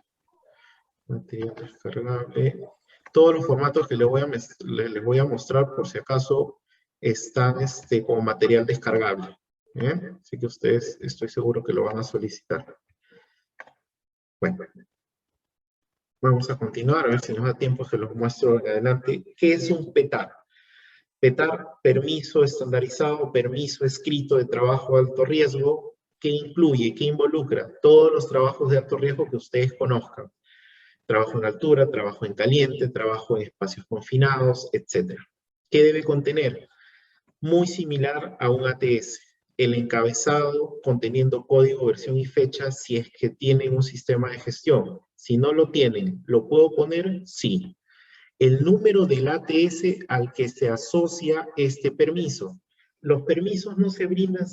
Material descargable. Todos los formatos que les voy a mostrar, por si acaso, están como material descargable. Así que ustedes, estoy seguro que lo van a solicitar. Bueno, vamos a continuar, a ver si nos da tiempo, se los muestro en adelante. ¿Qué es un PETAR? PETAR, permiso estandarizado, permiso escrito de trabajo de alto riesgo, que incluye, que involucra todos los trabajos de alto riesgo que ustedes conozcan. Trabajo en altura, trabajo en caliente, trabajo en espacios confinados, etc. ¿Qué debe contener? Muy similar a un ATS. El encabezado conteniendo código, versión y fecha si es que tienen un sistema de gestión. Si no lo tienen, ¿lo puedo poner? Sí. El número del ATS al que se asocia este permiso. Los permisos no se brindan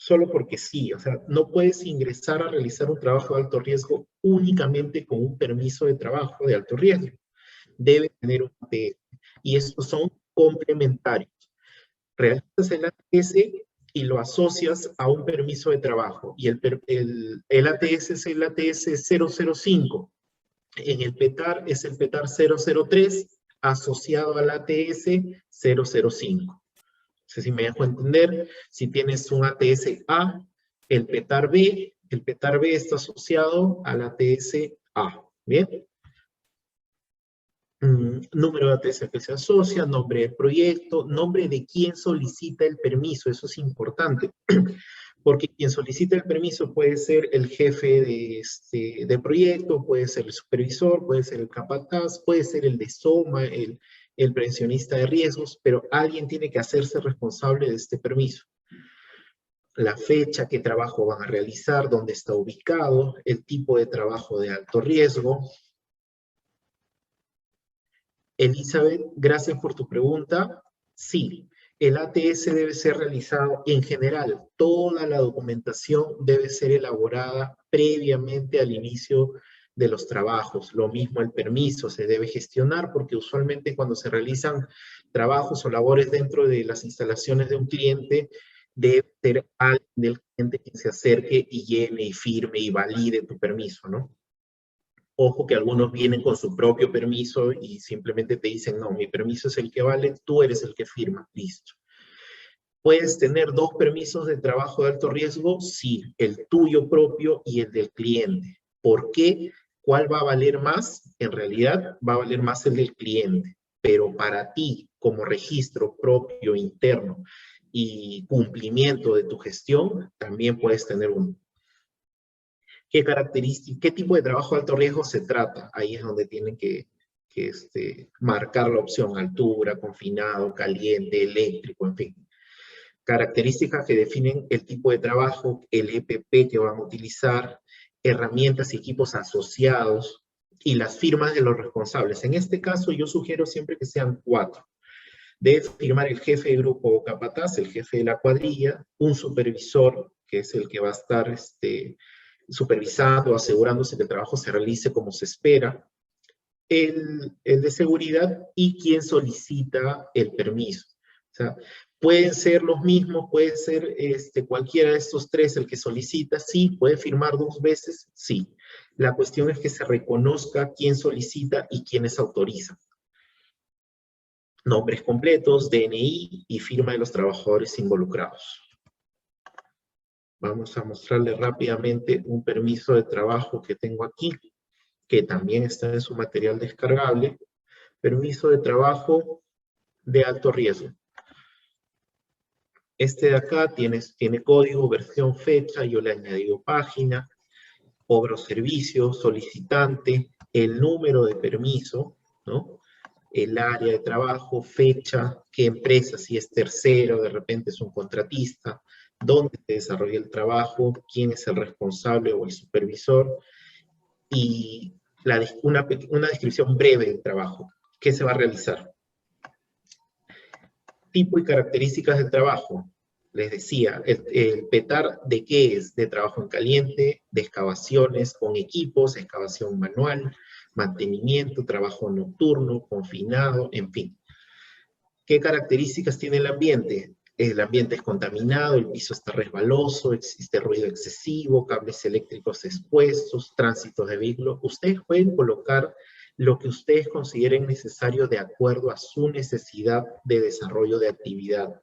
solo porque sí, o sea, no puedes ingresar a realizar un trabajo de alto riesgo únicamente con un permiso de trabajo de alto riesgo. Debe tener un ATS y estos son complementarios. Realizas el ATS y lo asocias a un permiso de trabajo y el ATS es el ATS 005. En el PETAR es el PETAR 003 asociado al ATS 005. No sé si me dejo entender. Si tienes un ATS A, el PETAR B está asociado al ATS A. ¿Bien? Número de ATS al que se asocia, nombre del proyecto, nombre de quien solicita el permiso, eso es importante. Porque quien solicita el permiso puede ser el jefe de proyecto, puede ser el supervisor, puede ser el capataz, puede ser el de SOMA, el prevencionista de riesgos, pero alguien tiene que hacerse responsable de este permiso. La fecha, qué trabajo van a realizar, dónde está ubicado, el tipo de trabajo de alto riesgo. Elizabeth, gracias por tu pregunta. Sí, el ATS debe ser realizado en general. Toda la documentación debe ser elaborada previamente al inicio de los trabajos. Lo mismo el permiso se debe gestionar porque usualmente cuando se realizan trabajos o labores dentro de las instalaciones de un cliente, debe ser alguien del cliente quien se acerque y llene y firme y valide tu permiso, ¿no? Ojo que algunos vienen con su propio permiso y simplemente te dicen, no, mi permiso es el que vale, tú eres el que firma, listo. ¿Puedes tener dos permisos de trabajo de alto riesgo? Sí, el tuyo propio y el del cliente. ¿Por qué? ¿Cuál va a valer más? En realidad va a valer más el del cliente, pero para ti, como registro propio interno y cumplimiento de tu gestión, también puedes tener uno. ¿Qué características, qué tipo de trabajo de alto riesgo se trata? Ahí es donde tienen que marcar la opción: altura, confinado, caliente, eléctrico, en fin. Características que definen el tipo de trabajo, el EPP que van a utilizar, herramientas y equipos asociados y las firmas de los responsables. En este caso yo sugiero siempre que sean 4. Debe firmar el jefe de grupo o capataz, el jefe de la cuadrilla, un supervisor, que es el que va a estar supervisando, asegurándose que el trabajo se realice como se espera, el de seguridad y quien solicita el permiso. O sea, Pueden ser los mismos, puede ser cualquiera de estos tres el que solicita, sí, puede firmar 2 veces, sí. La cuestión es que se reconozca quién solicita y quiénes autorizan. Nombres completos, DNI y firma de los trabajadores involucrados. Vamos a mostrarle rápidamente un permiso de trabajo que tengo aquí, que también está en su material descargable. Permiso de trabajo de alto riesgo. Este de acá tiene código, versión, fecha, yo le he añadido página, obra o servicio, solicitante, el número de permiso, ¿no? El área de trabajo, fecha, qué empresa, si es tercero, de repente es un contratista, dónde se desarrolla el trabajo, quién es el responsable o el supervisor, y una descripción breve del trabajo. ¿Qué se va a realizar? Tipo y características del trabajo. Les decía, el PETAR, ¿de qué es? De trabajo en caliente, de excavaciones con equipos, excavación manual, mantenimiento, trabajo nocturno, confinado, en fin. ¿Qué características tiene el ambiente? El ambiente es contaminado, el piso está resbaloso, existe ruido excesivo, cables eléctricos expuestos, tránsitos de vehículos. Ustedes pueden colocar lo que ustedes consideren necesario de acuerdo a su necesidad de desarrollo de actividad.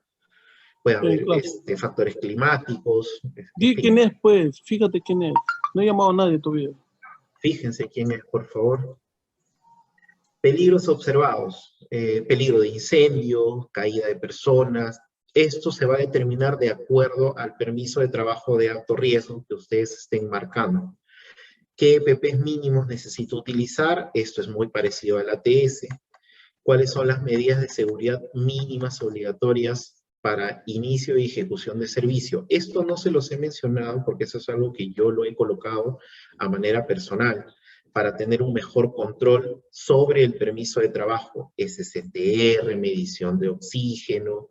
Puede haber Claro. Factores climáticos. Di quién es, pues, fíjate quién es. No he llamado a nadie todavía. Fíjense quién es, por favor. Peligros observados, peligro de incendio, caída de personas. Esto se va a determinar de acuerdo al permiso de trabajo de alto riesgo que ustedes estén marcando. ¿Qué EPPs mínimos necesito utilizar? Esto es muy parecido al ATS. ¿Cuáles son las medidas de seguridad mínimas obligatorias para inicio y ejecución de servicio? Esto no se los he mencionado porque eso es algo que yo lo he colocado a manera personal para tener un mejor control sobre el permiso de trabajo, SCTR, medición de oxígeno,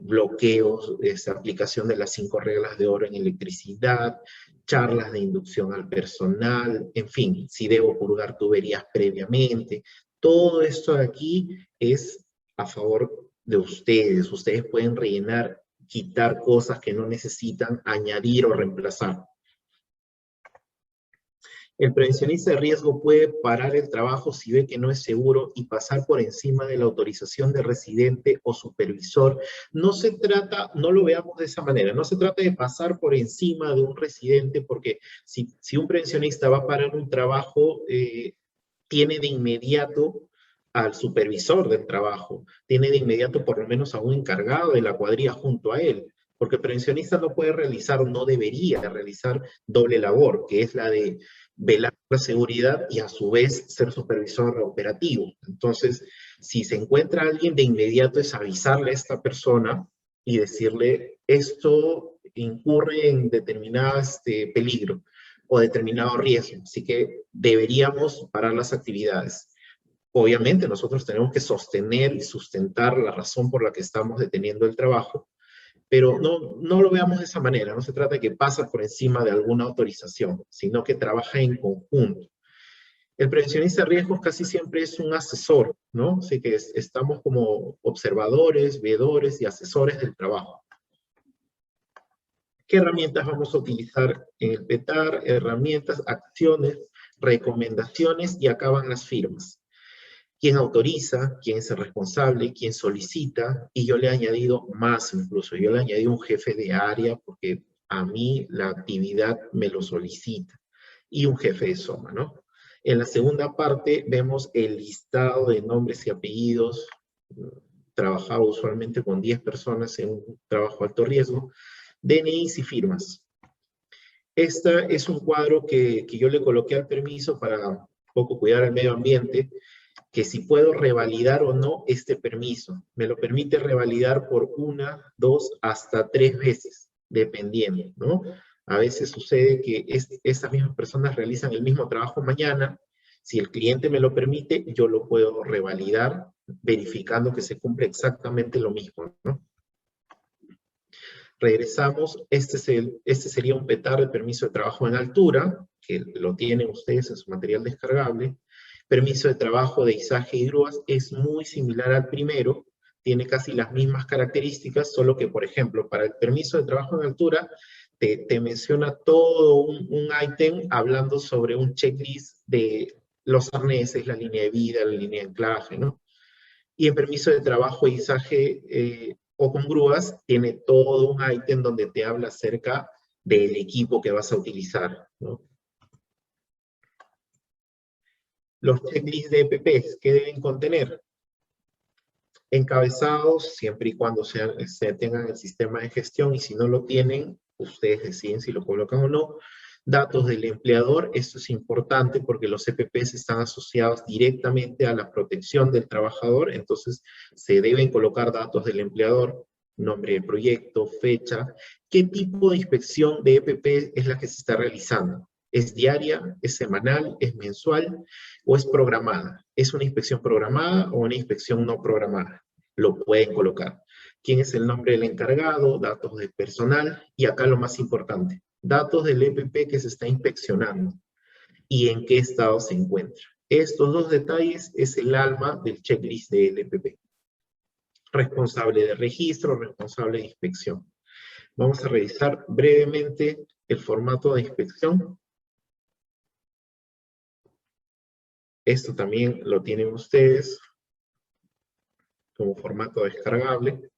bloqueos, aplicación de las 5 reglas de oro en electricidad, charlas de inducción al personal, en fin, si debo purgar tuberías previamente. Todo esto de aquí es a favor de ustedes. Ustedes pueden rellenar, quitar cosas que no necesitan, añadir o reemplazar. El prevencionista de riesgo puede parar el trabajo si ve que no es seguro y pasar por encima de la autorización de residente o supervisor. No se trata, no lo veamos de esa manera, no se trata de pasar por encima de un residente, porque si un prevencionista va a parar un trabajo, tiene de inmediato al supervisor del trabajo, tiene de inmediato por lo menos a un encargado de la cuadrilla junto a él, porque el prevencionista no puede realizar o no debería realizar doble labor, que es la de velar la seguridad y a su vez ser supervisor operativo. Entonces, si se encuentra alguien, de inmediato es avisarle a esta persona y decirle, esto incurre en determinado peligro o determinado riesgo, así que deberíamos parar las actividades. Obviamente nosotros tenemos que sostener y sustentar la razón por la que estamos deteniendo el trabajo, pero no lo veamos de esa manera, no se trata de que pasa por encima de alguna autorización, sino que trabaja en conjunto. El prevencionista de riesgos casi siempre es un asesor, ¿no? Así que estamos como observadores, veedores y asesores del trabajo. ¿Qué herramientas vamos a utilizar en el PETAR? Herramientas, acciones, recomendaciones y acaban las firmas. ¿Quién autoriza? ¿Quién es el responsable? ¿Quién solicita? Y yo le he añadido más incluso. Yo le he añadido un jefe de área porque a mí la actividad me lo solicita. Y un jefe de SOMA, ¿no? En la segunda parte vemos el listado de nombres y apellidos. Trabajaba usualmente con 10 personas en un trabajo alto riesgo. DNIs y firmas. Este es un cuadro que yo le coloqué al permiso para un poco cuidar el medio ambiente, que si puedo revalidar o no este permiso. Me lo permite revalidar por 1, 2, hasta 3 veces, dependiendo, ¿no? A veces sucede que estas mismas personas realizan el mismo trabajo mañana. Si el cliente me lo permite, yo lo puedo revalidar, verificando que se cumple exactamente lo mismo, ¿no? Regresamos, este sería un PETAR de permiso de trabajo en altura, que lo tienen ustedes en su material descargable. Permiso de trabajo de izaje y grúas es muy similar al primero, tiene casi las mismas características, solo que, por ejemplo, para el permiso de trabajo en altura, te menciona todo un ítem hablando sobre un checklist de los arneses, la línea de vida, la línea de anclaje, ¿no? Y en permiso de trabajo, izaje o con grúas, tiene todo un ítem donde te habla acerca del equipo que vas a utilizar, ¿no? Los checklists de EPPs, ¿qué deben contener? Encabezados, siempre y cuando se tengan el sistema de gestión, y si no lo tienen, ustedes deciden si lo colocan o no. Datos del empleador, esto es importante porque los EPPs están asociados directamente a la protección del trabajador, entonces se deben colocar datos del empleador, nombre del proyecto, fecha, qué tipo de inspección de EPP es la que se está realizando. ¿Es diaria, es semanal, es mensual o es programada? ¿Es una inspección programada o una inspección no programada? Lo pueden colocar. ¿Quién es el nombre del encargado? Datos del personal. Y acá lo más importante, datos del EPP que se está inspeccionando y en qué estado se encuentra. Estos dos detalles es el alma del checklist del EPP. Responsable de registro, responsable de inspección. Vamos a revisar brevemente el formato de inspección. Esto también lo tienen ustedes como formato descargable.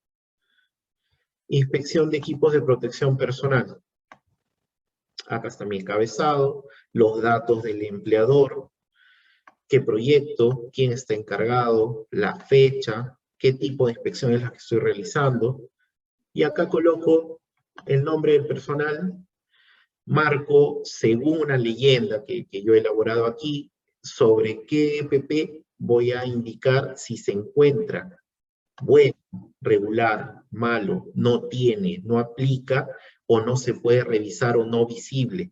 Inspección de equipos de protección personal. Acá está mi encabezado, los datos del empleador, qué proyecto, quién está encargado, la fecha, qué tipo de inspección es la que estoy realizando. Y acá coloco el nombre del personal, marco según una leyenda que yo he elaborado aquí, sobre qué EPP voy a indicar si se encuentra bueno, regular, malo, no tiene, no aplica o no se puede revisar o no visible.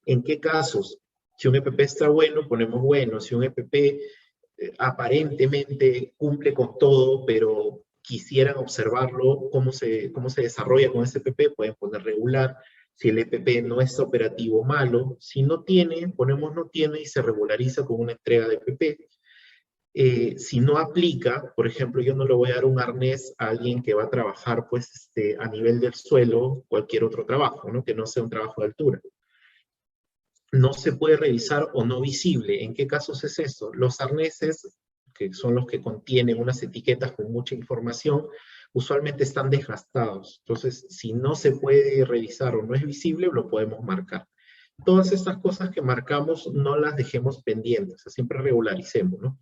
¿En qué casos? Si un EPP está bueno, ponemos bueno. Si un EPP aparentemente cumple con todo, pero quisieran observarlo, cómo se desarrolla con ese EPP, pueden poner regular. Si el EPP no es operativo, malo. Si no tiene, ponemos no tiene y se regulariza con una entrega de EPP. Si no aplica, por ejemplo, yo no le voy a dar un arnés a alguien que va a trabajar pues, a nivel del suelo, cualquier otro trabajo, ¿no? Que no sea un trabajo de altura. No se puede revisar o no visible. ¿En qué casos es eso? Los arneses, que son los que contienen unas etiquetas con mucha información, usualmente están desgastados. Entonces, si no se puede revisar o no es visible, lo podemos marcar. Todas estas cosas que marcamos no las dejemos pendientes, o sea, siempre regularicemos, ¿no?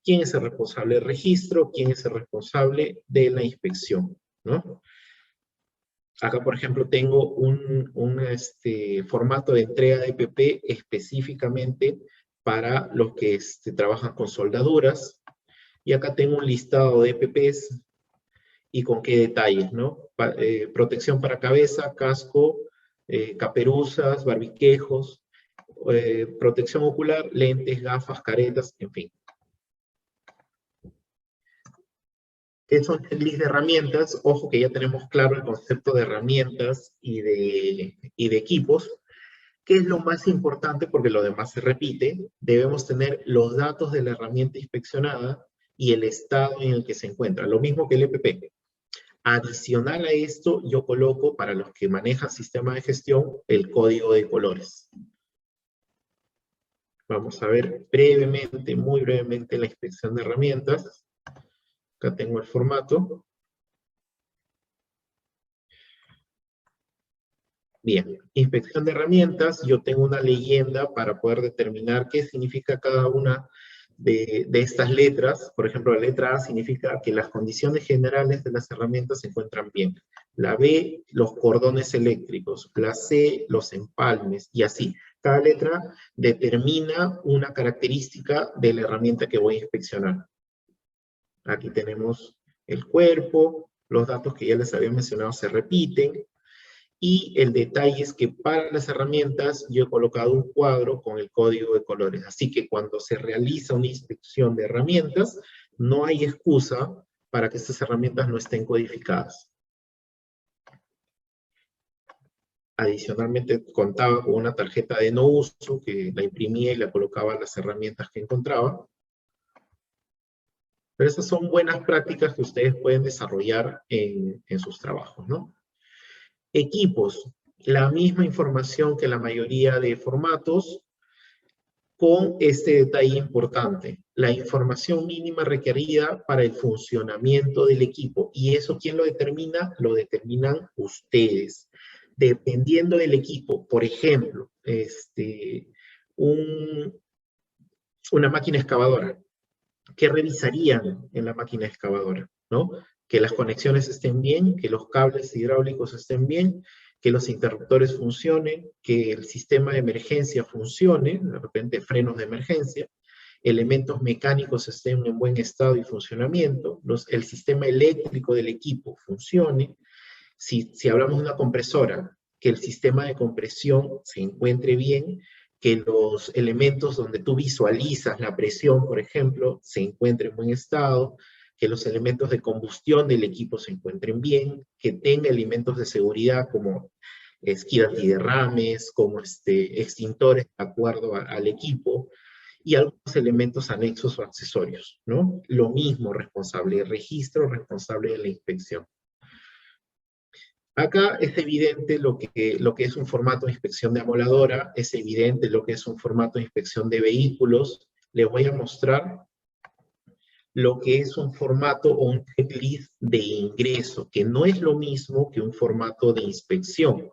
¿Quién es el responsable del registro? ¿Quién es el responsable de la inspección? ¿No? Acá, por ejemplo, tengo un formato de entrega de EPP específicamente para los que trabajan con soldaduras. Y acá tengo un listado de EPPs y con qué detalles, ¿no? Protección para cabeza, casco, caperuzas, barbiquejos, protección ocular, lentes, gafas, caretas, en fin. ¿Qué son checklists de herramientas? Ojo que ya tenemos claro el concepto de herramientas y de equipos. ¿Qué es lo más importante? Porque lo demás se repite. Debemos tener los datos de la herramienta inspeccionada y el estado en el que se encuentra. Lo mismo que el EPP. Adicional a esto, yo coloco, para los que manejan sistema de gestión, el código de colores. Vamos a ver brevemente, muy brevemente, la inspección de herramientas. Acá tengo el formato. Bien, inspección de herramientas, yo tengo una leyenda para poder determinar qué significa cada una de estas letras. Por ejemplo, la letra A significa que las condiciones generales de las herramientas se encuentran bien. La B, los cordones eléctricos. La C, los empalmes, y así. Cada letra determina una característica de la herramienta que voy a inspeccionar. Aquí tenemos el cuerpo, los datos que ya les había mencionado se repiten. Y el detalle es que para las herramientas yo he colocado un cuadro con el código de colores. Así que cuando se realiza una inspección de herramientas, no hay excusa para que estas herramientas no estén codificadas. Adicionalmente contaba con una tarjeta de no uso que la imprimía y la colocaba a las herramientas que encontraba. Pero esas son buenas prácticas que ustedes pueden desarrollar en sus trabajos, ¿no? Equipos, la misma información que la mayoría de formatos, con este detalle importante, la información mínima requerida para el funcionamiento del equipo. ¿Y eso quién lo determina? Lo determinan ustedes. Dependiendo del equipo, por ejemplo, una máquina excavadora, ¿qué revisarían en la máquina excavadora? ¿No? Que las conexiones estén bien, que los cables hidráulicos estén bien, que los interruptores funcionen, que el sistema de emergencia funcione, de repente frenos de emergencia, elementos mecánicos estén en buen estado y funcionamiento, el sistema eléctrico del equipo funcione. Si hablamos de una compresora, que el sistema de compresión se encuentre bien, que los elementos donde tú visualizas la presión, por ejemplo, se encuentren en buen estado, que los elementos de combustión del equipo se encuentren bien, que tenga elementos de seguridad como esquí antiderrames, como extintores de acuerdo al equipo, y algunos elementos anexos o accesorios, ¿no? Lo mismo, responsable de registro, responsable de la inspección. Acá es evidente lo que es un formato de inspección de amoladora, es evidente lo que es un formato de inspección de vehículos. Les voy a mostrar lo que es un formato o un checklist de ingreso, que no es lo mismo que un formato de inspección.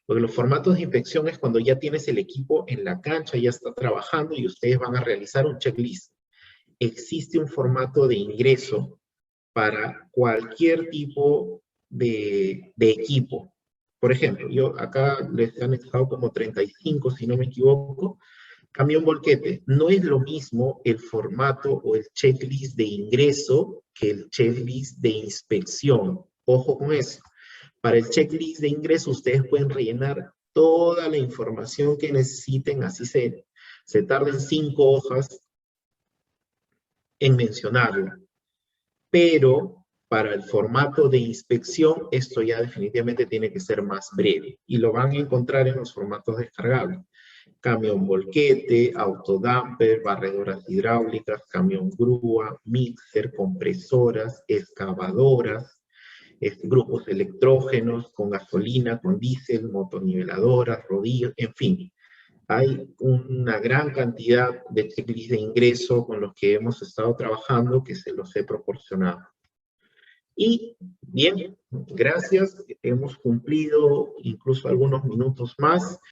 Porque los formatos de inspección es cuando ya tienes el equipo en la cancha, ya está trabajando y ustedes van a realizar un checklist. Existe un formato de ingreso para cualquier tipo de equipo. Por ejemplo, yo acá les han estado como 35, si no me equivoco. Camión volquete, no es lo mismo el formato o el checklist de ingreso que el checklist de inspección. Ojo con eso. Para el checklist de ingreso ustedes pueden rellenar toda la información que necesiten, así se tarden 5 hojas en mencionarla. Pero para el formato de inspección, esto ya definitivamente tiene que ser más breve. Y lo van a encontrar en los formatos descargables. Camión volquete, autodamper, barredoras hidráulicas, camión grúa, mixer, compresoras, excavadoras, grupos electrógenos con gasolina, con diésel, motoniveladoras, rodillos, en fin. Hay una gran cantidad de checklists de ingreso con los que hemos estado trabajando que se los he proporcionado. Y bien, gracias. Hemos cumplido incluso algunos minutos más.